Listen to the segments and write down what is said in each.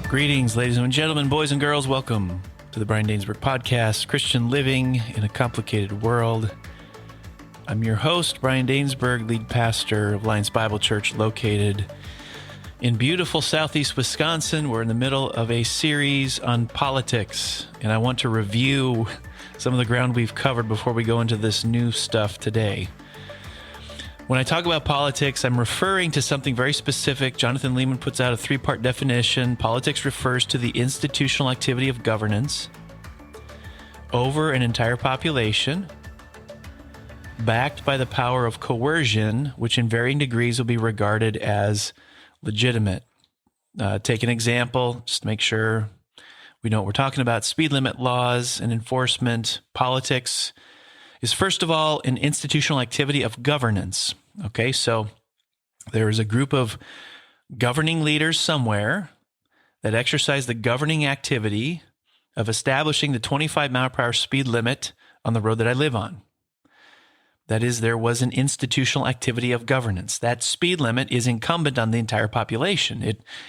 Greetings, ladies and gentlemen, boys and girls. Welcome to the Brian Dainsberg Podcast, Christian Living in a Complicated World. I'm your host, Brian Dainsberg, lead pastor of Alliance Bible Church, located in beautiful southeast Wisconsin. We're in the middle of a series on politics, and I want to review some of the ground we've covered before we go into this new stuff today. When I talk about politics, I'm referring to something very specific. Jonathan Leeman puts out a three-part definition. Politics refers to the institutional activity of governance over an entire population, backed by the power of coercion, which in varying degrees will be regarded as legitimate. Take an example, just to make sure we know what we're talking about. Speed limit laws and enforcement. Politics is, first of all, an institutional activity of governance. Okay, so there is a group of governing leaders somewhere that exercise the governing activity of establishing the 25 mile per hour speed limit on the road that I live on. That is, there was an institutional activity of governance. That speed limit is incumbent on the entire population.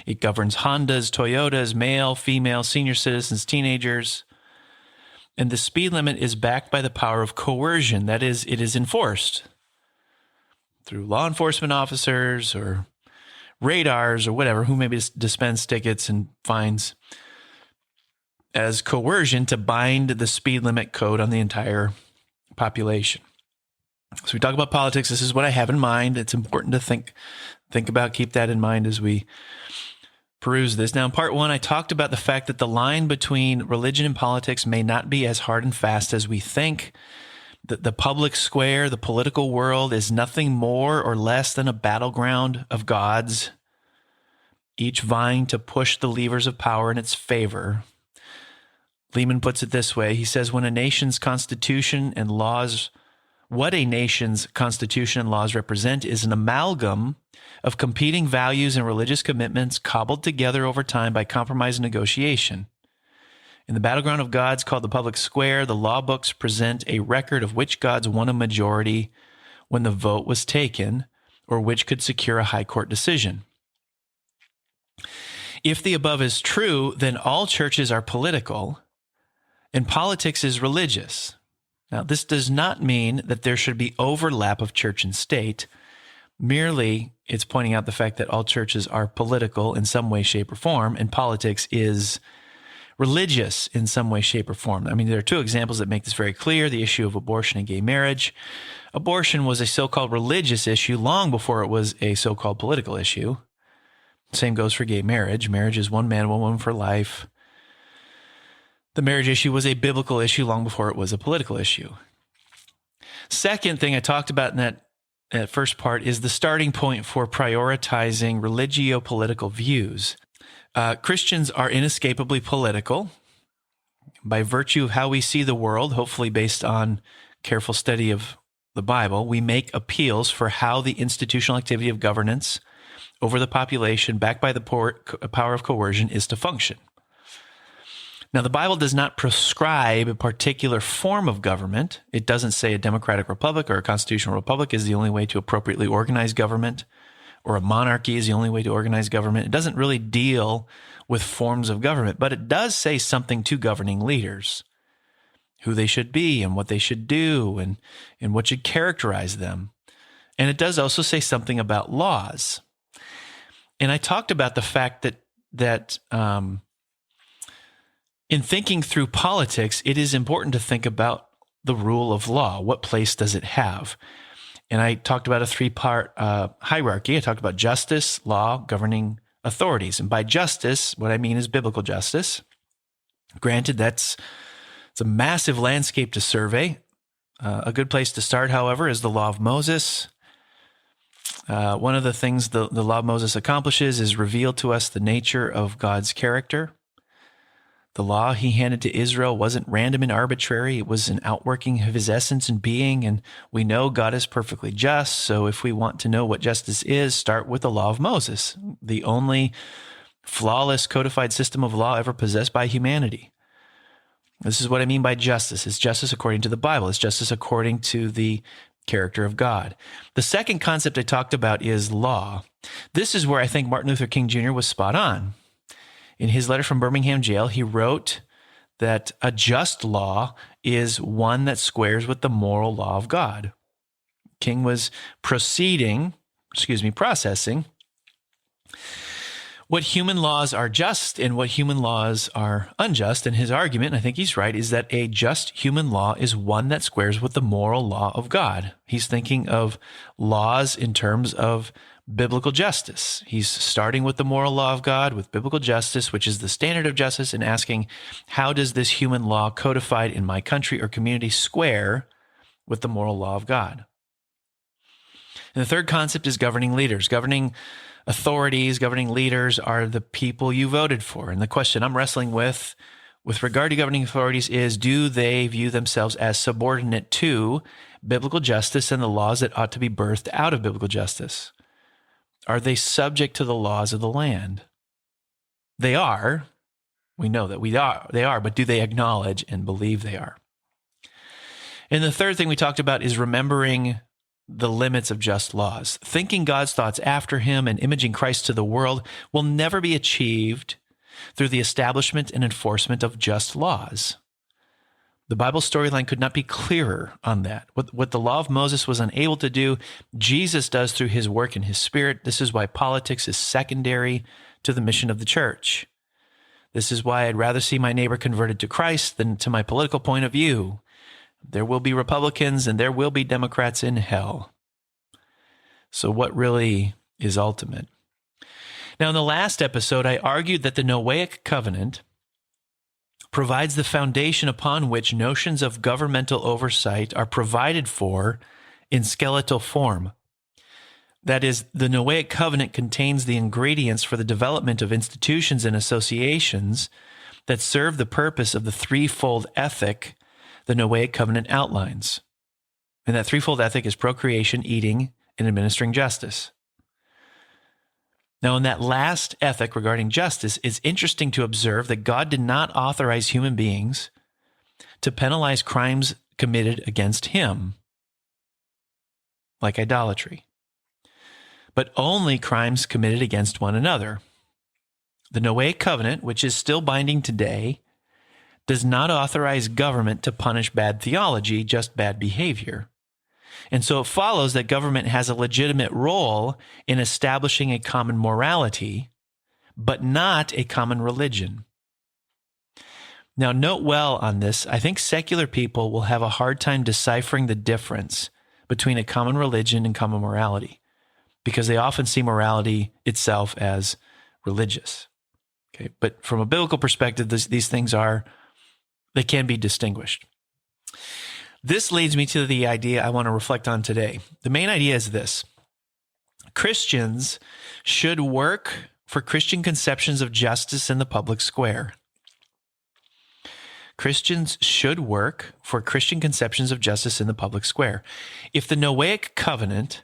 It governs Hondas, Toyotas, male, female, senior citizens, teenagers. And the speed limit is backed by the power of coercion. That is, it is enforced through law enforcement officers or radars or whatever, who maybe dispense tickets and fines as coercion to bind the speed limit code on the entire population. So we talk about politics. This is what I have in mind. It's important to think about, keep that in mind as we peruse this. Now, in part one, I talked about the fact that the line between religion and politics may not be as hard and fast as we think. The public square, the political world, is nothing more or less than a battleground of gods, each vying to push the levers of power in its favor. Leeman puts it this way. He says, what a nation's constitution and laws represent is an amalgam of competing values and religious commitments cobbled together over time by compromise and negotiation. In the battleground of gods called the public square, the law books present a record of which gods won a majority when the vote was taken, or which could secure a high court decision. If the above is true, then all churches are political, and politics is religious. Now, this does not mean that there should be overlap of church and state. Merely, it's pointing out the fact that all churches are political in some way, shape, or form, and politics is religious in some way, shape, or form. I mean, there are two examples that make this very clear. The issue of abortion and gay marriage. Abortion was a so-called religious issue long before it was a so-called political issue. Same goes for gay marriage. Marriage is one man, one woman for life. The marriage issue was a biblical issue long before it was a political issue. Second thing I talked about in that first part is the starting point for prioritizing religio-political views. Christians are inescapably political by virtue of how we see the world, hopefully based on careful study of the Bible. We make appeals for how the institutional activity of governance over the population, backed by the power of coercion, is to function. Now, the Bible does not prescribe a particular form of government. It doesn't say a democratic republic or a constitutional republic is the only way to appropriately organize government, or a monarchy is the only way to organize government. It doesn't really deal with forms of government, but it does say something to governing leaders, who they should be and what they should do and what should characterize them. And it does also say something about laws. And I talked about the fact that in thinking through politics, it is important to think about the rule of law. What place does it have? And I talked about a three-part hierarchy. I talked about justice, law, governing authorities. And by justice, what I mean is biblical justice. Granted, it's a massive landscape to survey. A good place to start, however, is the law of Moses. One of the things the law of Moses accomplishes is reveal to us the nature of God's character. The law he handed to Israel wasn't random and arbitrary. It was an outworking of his essence and being, and we know God is perfectly just. So if we want to know what justice is, start with the law of Moses, the only flawless codified system of law ever possessed by humanity. This is what I mean by justice. It's justice according to the Bible. It's justice according to the character of God. The second concept I talked about is law. This is where I think Martin Luther King Jr. was spot on. In his letter from Birmingham jail, he wrote that a just law is one that squares with the moral law of God. King was processing what human laws are just and what human laws are unjust. And his argument, and I think he's right, is that a just human law is one that squares with the moral law of God. He's thinking of laws in terms of biblical justice. He's starting with the moral law of God, with biblical justice, which is the standard of justice, and asking, how does this human law codified in my country or community square with the moral law of God? And the third concept is governing leaders. Governing authorities, governing leaders are the people you voted for. And the question I'm wrestling with regard to governing authorities is, do they view themselves as subordinate to biblical justice and the laws that ought to be birthed out of biblical justice? Are they subject to the laws of the land? They are. We know that they are, but do they acknowledge and believe they are? And the third thing we talked about is remembering the limits of just laws. Thinking God's thoughts after him and imaging Christ to the world will never be achieved through the establishment and enforcement of just laws. The Bible storyline could not be clearer on that. What the law of Moses was unable to do, Jesus does through his work and his Spirit. This is why politics is secondary to the mission of the church. This is why I'd rather see my neighbor converted to Christ than to my political point of view. There will be Republicans and there will be Democrats in hell. So what really is ultimate? Now, in the last episode, I argued that the Noahic covenant provides the foundation upon which notions of governmental oversight are provided for in skeletal form. That is, the Noahic covenant contains the ingredients for the development of institutions and associations that serve the purpose of the threefold ethic the Noahic covenant outlines. And that threefold ethic is procreation, eating, and administering justice. Now, in that last ethic regarding justice, it's interesting to observe that God did not authorize human beings to penalize crimes committed against him, like idolatry, but only crimes committed against one another. The Noahic covenant, which is still binding today, does not authorize government to punish bad theology, just bad behavior. And so it follows that government has a legitimate role in establishing a common morality, but not a common religion. Now, note well on this, I think secular people will have a hard time deciphering the difference between a common religion and common morality, because they often see morality itself as religious. Okay, but from a biblical perspective, these things they can be distinguished. This leads me to the idea I want to reflect on today. The main idea is this: Christians should work for Christian conceptions of justice in the public square. Christians should work for Christian conceptions of justice in the public square. If the Noahic covenant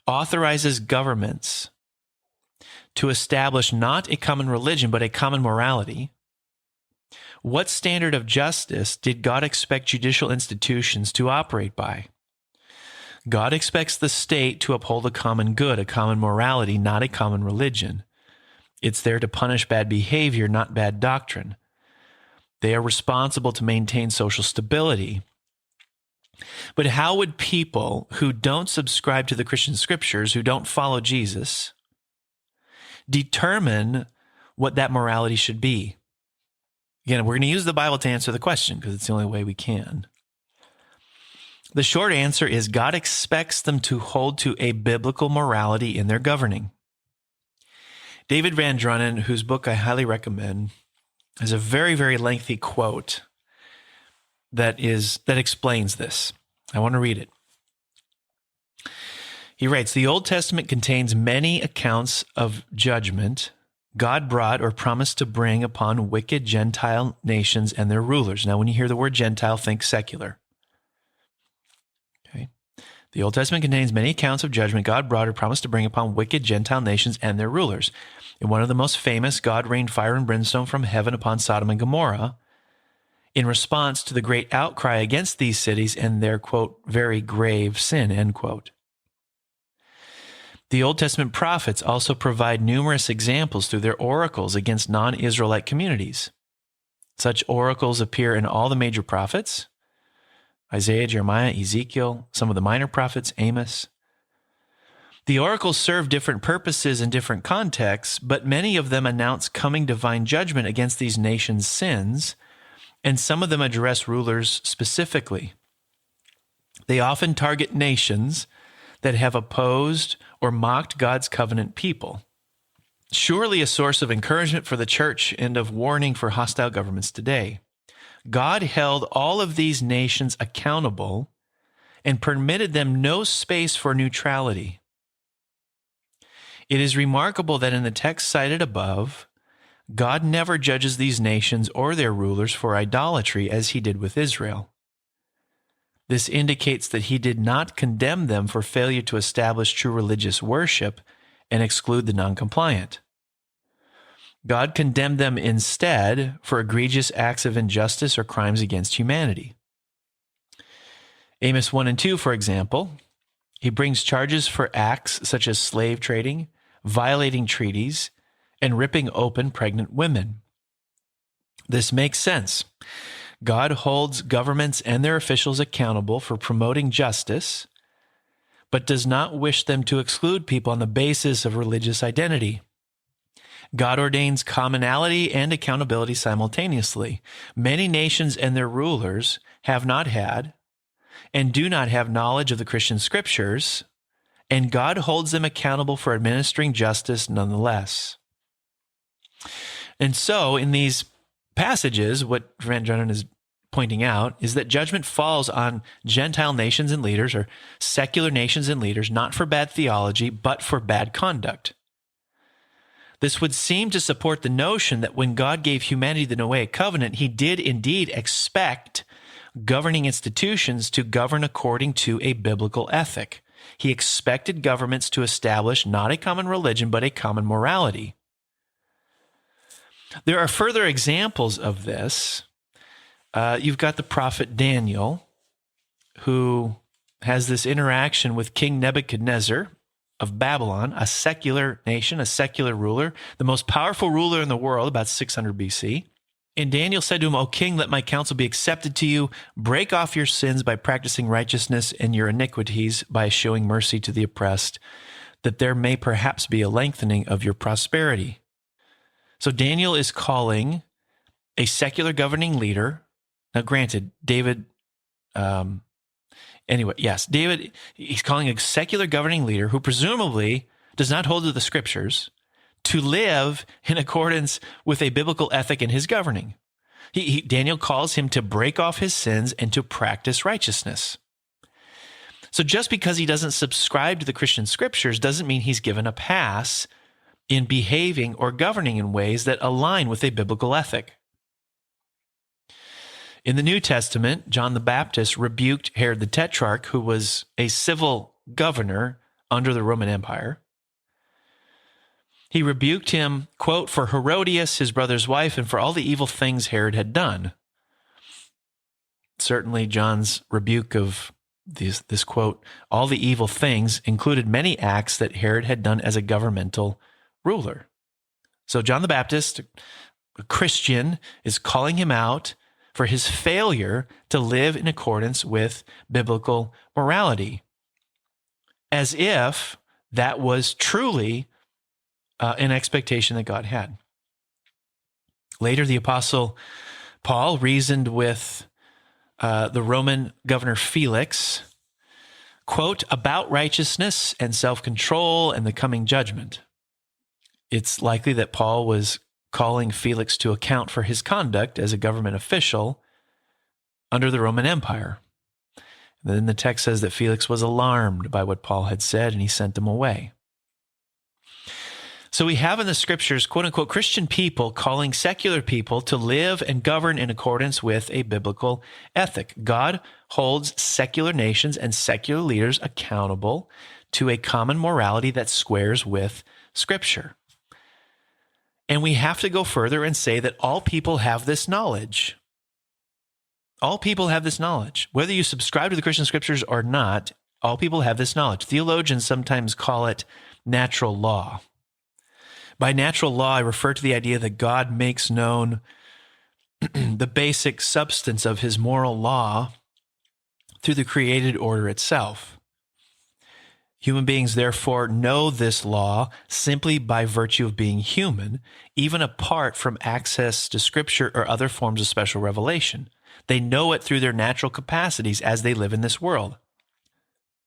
authorizes governments to establish not a common religion, but a common morality, what standard of justice did God expect judicial institutions to operate by? God expects the state to uphold a common good, a common morality, not a common religion. It's there to punish bad behavior, not bad doctrine. They are responsible to maintain social stability. But how would people who don't subscribe to the Christian scriptures, who don't follow Jesus, determine what that morality should be? Again, we're going to use the Bible to answer the question because it's the only way we can. The short answer is God expects them to hold to a biblical morality in their governing. David Van Drunen, whose book I highly recommend, has a very, very lengthy quote that explains this. I want to read it. He writes, "The Old Testament contains many accounts of judgment God brought or promised to bring upon wicked Gentile nations and their rulers." Now, when you hear the word Gentile, think secular. Okay. The Old Testament contains many accounts of judgment God brought or promised to bring upon wicked Gentile nations and their rulers. In one of the most famous, God rained fire and brimstone from heaven upon Sodom and Gomorrah in response to the great outcry against these cities and their, quote, very grave sin, end quote. The Old Testament prophets also provide numerous examples through their oracles against non-Israelite communities. Such oracles appear in all the major prophets: Isaiah, Jeremiah, Ezekiel, some of the minor prophets, Amos. The oracles serve different purposes in different contexts, but many of them announce coming divine judgment against these nations' sins, and some of them address rulers specifically. They often target nations that have opposed or mocked God's covenant people. Surely a source of encouragement for the church and of warning for hostile governments today. God held all of these nations accountable and permitted them no space for neutrality. It is remarkable that in the text cited above, God never judges these nations or their rulers for idolatry as he did with Israel. This indicates that he did not condemn them for failure to establish true religious worship and exclude the non-compliant. God condemned them instead for egregious acts of injustice or crimes against humanity. Amos 1 and 2, for example, he brings charges for acts such as slave trading, violating treaties, and ripping open pregnant women. This makes sense. God holds governments and their officials accountable for promoting justice, but does not wish them to exclude people on the basis of religious identity. God ordains commonality and accountability simultaneously. Many nations and their rulers have not had and do not have knowledge of the Christian scriptures, and God holds them accountable for administering justice nonetheless. And so, in these passages, what Van Drunen is pointing out is that judgment falls on Gentile nations and leaders, or secular nations and leaders, not for bad theology, but for bad conduct. This would seem to support the notion that when God gave humanity the Noahic covenant, he did indeed expect governing institutions to govern according to a biblical ethic. He expected governments to establish not a common religion, but a common morality. There are further examples of this. You've got the prophet Daniel, who has this interaction with King Nebuchadnezzar of Babylon, a secular nation, a secular ruler, the most powerful ruler in the world, about 600 BC. And Daniel said to him, "O king, let my counsel be accepted to you. Break off your sins by practicing righteousness and your iniquities by showing mercy to the oppressed, that there may perhaps be a lengthening of your prosperity." So Daniel is calling a secular governing leader. Now, granted, David, David, he's calling a secular governing leader who presumably does not hold to the scriptures to live in accordance with a biblical ethic in his governing. Daniel calls him to break off his sins and to practice righteousness. So just because he doesn't subscribe to the Christian scriptures doesn't mean he's given a pass in behaving or governing in ways that align with a biblical ethic. In the New Testament, John the Baptist rebuked Herod the Tetrarch, who was a civil governor under the Roman Empire. He rebuked him, quote, for Herodias, his brother's wife, and for all the evil things Herod had done. Certainly, John's rebuke of this quote, all the evil things, included many acts that Herod had done as a governmental ruler. So John the Baptist, a Christian, is calling him out for his failure to live in accordance with biblical morality, as if that was truly an expectation that God had. Later, the Apostle Paul reasoned with the Roman governor Felix, quote, about righteousness and self-control and the coming judgment. It's likely that Paul was calling Felix to account for his conduct as a government official under the Roman Empire. And then the text says that Felix was alarmed by what Paul had said, and he sent him away. So we have in the scriptures, quote unquote, Christian people calling secular people to live and govern in accordance with a biblical ethic. God holds secular nations and secular leaders accountable to a common morality that squares with Scripture. And we have to go further and say that all people have this knowledge. All people have this knowledge. Whether you subscribe to the Christian scriptures or not, all people have this knowledge. Theologians sometimes call it natural law. By natural law, I refer to the idea that God makes known the basic substance of his moral law through the created order itself. Human beings, therefore, know this law simply by virtue of being human, even apart from access to Scripture or other forms of special revelation. They know it through their natural capacities as they live in this world.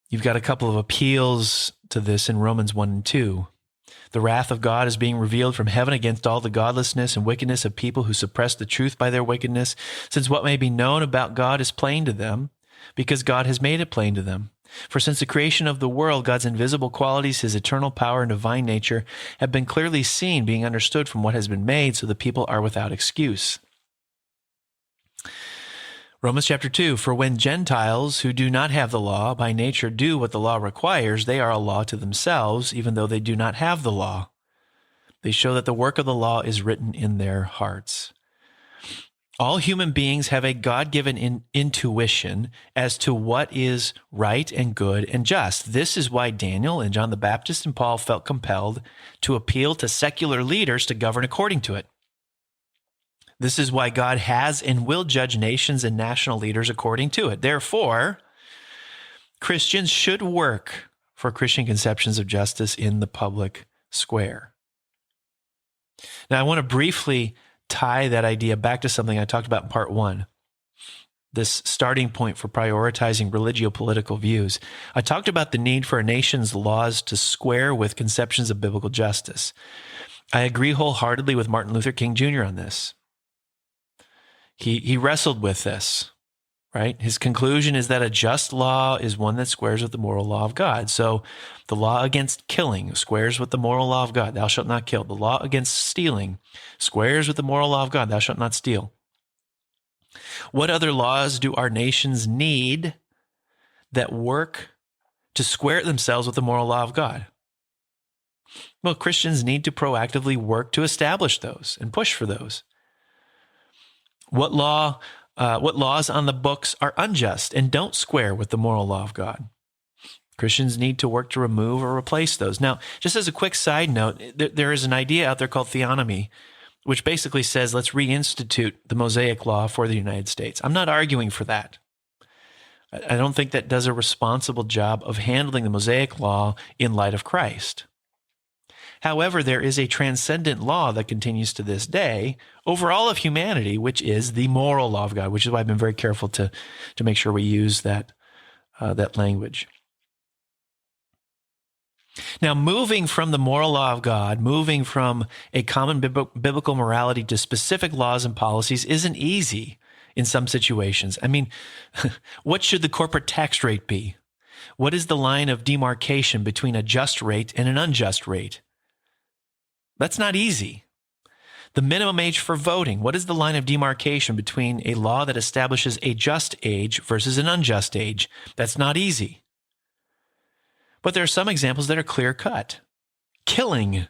You've got a couple of appeals to this in Romans 1 and 2. The wrath of God is being revealed from heaven against all the godlessness and wickedness of people who suppress the truth by their wickedness, since what may be known about God is plain to them, because God has made it plain to them. For since the creation of the world, God's invisible qualities, his eternal power and divine nature, have been clearly seen, being understood from what has been made, so the people are without excuse. Romans chapter 2, for when Gentiles who do not have the law by nature do what the law requires, they are a law to themselves, even though they do not have the law. They show that the work of the law is written in their hearts. All human beings have a God-given intuition as to what is right and good and just. This is why Daniel and John the Baptist and Paul felt compelled to appeal to secular leaders to govern according to it. This is why God has and will judge nations and national leaders according to it. Therefore, Christians should work for Christian conceptions of justice in the public square. Now, I want to briefly tie that idea back to something I talked about in part 1, this starting point for prioritizing religio-political views. I talked about the need for a nation's laws to square with conceptions of biblical justice. I agree wholeheartedly with Martin Luther King Jr. on this. He wrestled with this, right? His conclusion is that a just law is one that squares with the moral law of God. So the law against killing squares with the moral law of God. Thou shalt not kill. The law against stealing squares with the moral law of God. Thou shalt not steal. What other laws do our nations need that work to square themselves with the moral law of God? Well, Christians need to proactively work to establish those and push for those. What laws on the books are unjust and don't square with the moral law of God? Christians need to work to remove or replace those. Now, just as a quick side note, there is an idea out there called theonomy, which basically says let's reinstitute the Mosaic law for the United States. I'm not arguing for that. I don't think that does a responsible job of handling the Mosaic law in light of Christ. However, there is a transcendent law that continues to this day over all of humanity, which is the moral law of God, which is why I've been very careful to make sure we use that language. Now, moving from the moral law of God, moving from a common biblical morality to specific laws and policies isn't easy in some situations. I mean, what should the corporate tax rate be? What is the line of demarcation between a just rate and an unjust rate? That's not easy. The minimum age for voting. What is the line of demarcation between a law that establishes a just age versus an unjust age? That's not easy. But there are some examples that are clear-cut. Killing.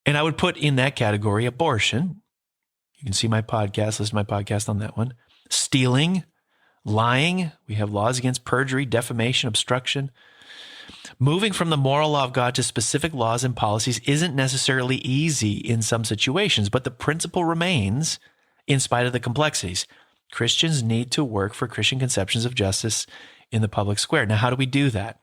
And I would put in that category abortion. You can see my podcast, listen to my podcast on that one. Stealing, lying. We have laws against perjury, defamation, obstruction. Moving from the moral law of God to specific laws and policies isn't necessarily easy in some situations, but the principle remains in spite of the complexities. Christians need to work for Christian conceptions of justice in the public square. Now, how do we do that?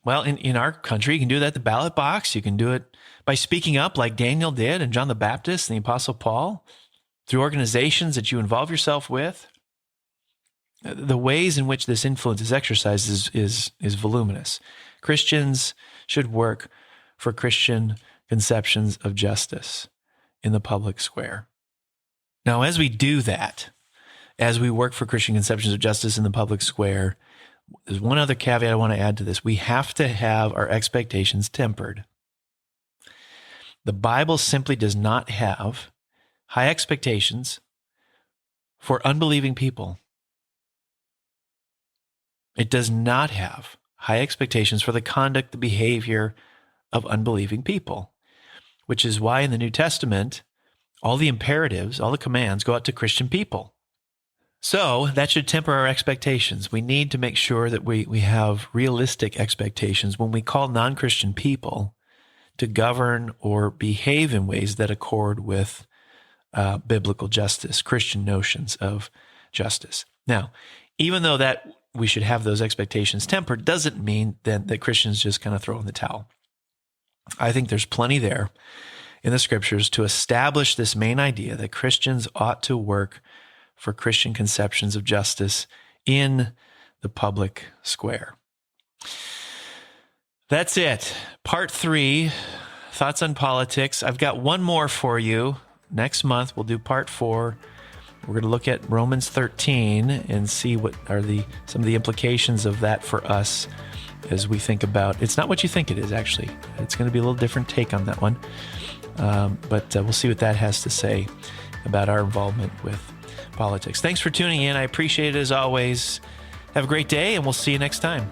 Well, in our country, you can do that at the ballot box. You can do it by speaking up like Daniel did and John the Baptist and the Apostle Paul, through organizations that you involve yourself with. The ways in which this influence is exercised is voluminous. Christians should work for Christian conceptions of justice in the public square. Now, as we do that, as we work for Christian conceptions of justice in the public square, there's one other caveat I want to add to this. We have to have our expectations tempered. The Bible simply does not have high expectations for unbelieving people. It does not have high expectations for the conduct, the behavior of unbelieving people, which is why in the New Testament, all the imperatives, all the commands go out to Christian people. So that should temper our expectations. We need to make sure that we have realistic expectations when we call non-Christian people to govern or behave in ways that accord with biblical justice, Christian notions of justice. Now, even though that we should have those expectations tempered, doesn't mean then that Christians just kind of throw in the towel. I think there's plenty there in the scriptures to establish this main idea that Christians ought to work for Christian conceptions of justice in the public square. That's it. Part 3, thoughts on politics. I've got one more for you. Next month, we'll do part 4. We're going to look at Romans 13 and see what are some of the implications of that for us as we think about, it's not what you think it is, actually. It's going to be a little different take on that one. But we'll see what that has to say about our involvement with politics. Thanks for tuning in. I appreciate it as always. Have a great day, and we'll see you next time.